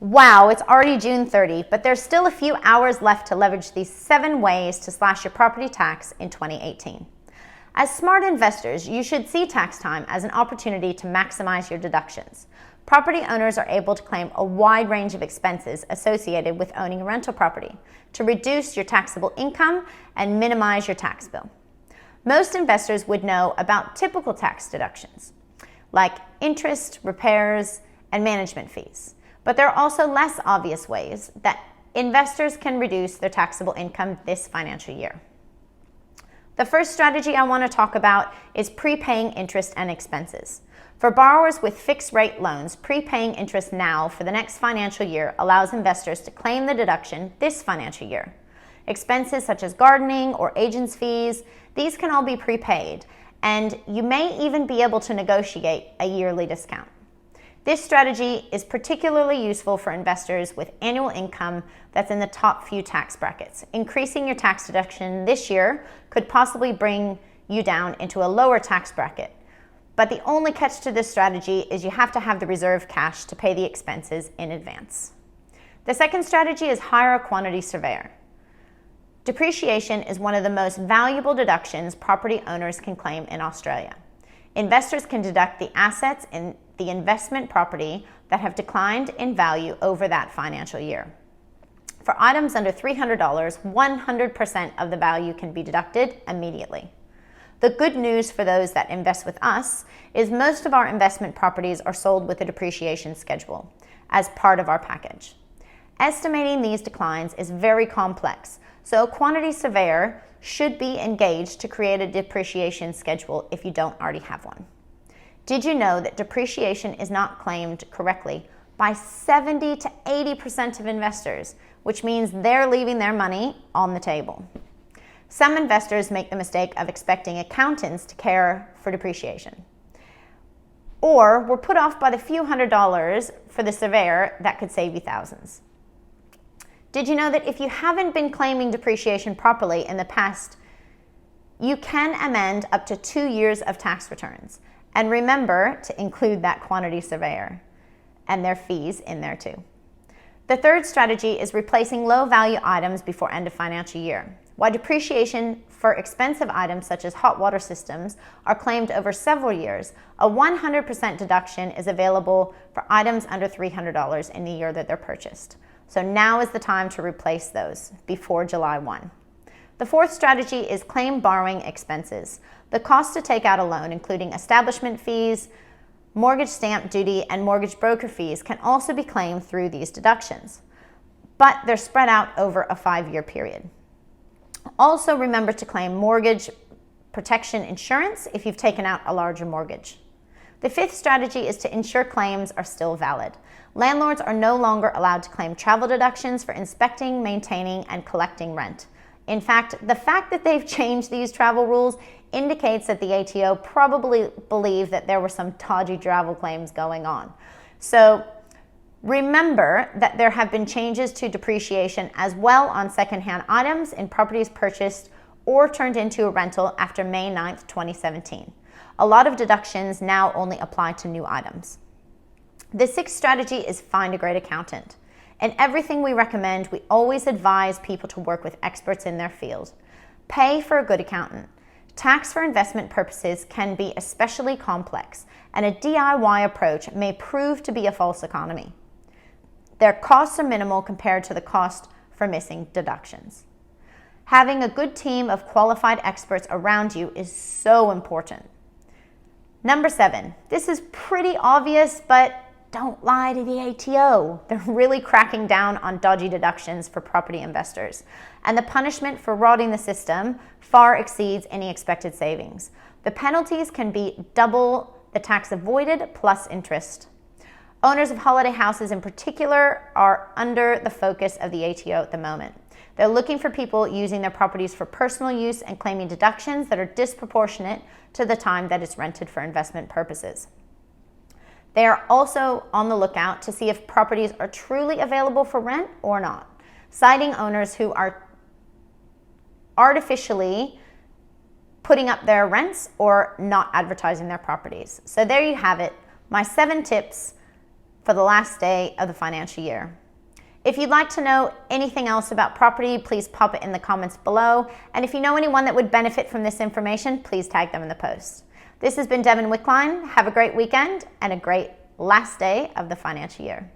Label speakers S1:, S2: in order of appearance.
S1: Wow, it's already June 30, but there's still a few hours left to leverage these 7 ways to slash your property tax in 2018. As smart investors, you should see tax time as an opportunity to maximize your deductions. Property owners are able to claim a wide range of expenses associated with owning a rental property to reduce your taxable income and minimize your tax bill. Most investors would know about typical tax deductions, like interest, repairs, and management fees. But there are also less obvious ways that investors can reduce their taxable income this financial year. The first strategy I want to talk about is prepaying interest and expenses. For borrowers with fixed rate loans, prepaying interest now for the next financial year allows investors to claim the deduction this financial year. Expenses such as gardening or agent's fees, these can all be prepaid, and you may even be able to negotiate a yearly discount. This strategy is particularly useful for investors with annual income that's in the top few tax brackets. Increasing your tax deduction this year could possibly bring you down into a lower tax bracket. But the only catch to this strategy is you have to have the reserve cash to pay the expenses in advance. The second strategy is hire a quantity surveyor. Depreciation is one of the most valuable deductions property owners can claim in Australia. Investors can deduct the assets in the investment property that have declined in value over that financial year. For items under $300, 100% of the value can be deducted immediately. The good news for those that invest with us is most of our investment properties are sold with a depreciation schedule as part of our package. Estimating these declines is very complex, so a quantity surveyor should be engaged to create a depreciation schedule if you don't already have one. Did you know that depreciation is not claimed correctly by 70 to 80% of investors, which means they're leaving their money on the table? Some investors make the mistake of expecting accountants to care for depreciation, or were put off by the few $100s for the surveyor that could save you thousands. Did you know that if you haven't been claiming depreciation properly in the past, you can amend up to 2 years of tax returns? And remember to include that quantity surveyor and their fees in there too. The third strategy is replacing low-value items before end of financial year. While depreciation for expensive items such as hot water systems are claimed over several years, a 100% deduction is available for items under $300 in the year that they're purchased. So now is the time to replace those before July 1. The fourth strategy is claim borrowing expenses. The cost to take out a loan, including establishment fees, mortgage stamp duty, and mortgage broker fees, can also be claimed through these deductions, but they're spread out over a 5-year period. Also remember to claim mortgage protection insurance if you've taken out a larger mortgage. The fifth strategy is to ensure claims are still valid. Landlords are no longer allowed to claim travel deductions for inspecting, maintaining, and collecting rent. In fact, the fact that they've changed these travel rules indicates that the ATO probably believed that there were some dodgy travel claims going on. So remember that there have been changes to depreciation as well on secondhand items in properties purchased or turned into a rental after May 9th, 2017. A lot of deductions now only apply to new items. The sixth strategy is find a great accountant. In everything we recommend, we always advise people to work with experts in their field. Pay for a good accountant. Tax for investment purposes can be especially complex, and a DIY approach may prove to be a false economy. Their costs are minimal compared to the cost for missing deductions. Having a good team of qualified experts around you is so important. Number 7, this is pretty obvious, but don't lie to the ATO. They're really cracking down on dodgy deductions for property investors, and the punishment for rotting the system far exceeds any expected savings. The penalties can be double the tax avoided plus interest. Owners of holiday houses in particular are under the focus of the ATO at the moment. They're looking for people using their properties for personal use and claiming deductions that are disproportionate to the time that it's rented for investment purposes. They are also on the lookout to see if properties are truly available for rent or not, citing owners who are artificially putting up their rents or not advertising their properties. So there you have it, my 7 tips for the last day of the financial year. If you'd like to know anything else about property, please pop it in the comments below. And if you know anyone that would benefit from this information, please tag them in the post. This has been Devin Wickline. Have a great weekend and a great last day of the financial year.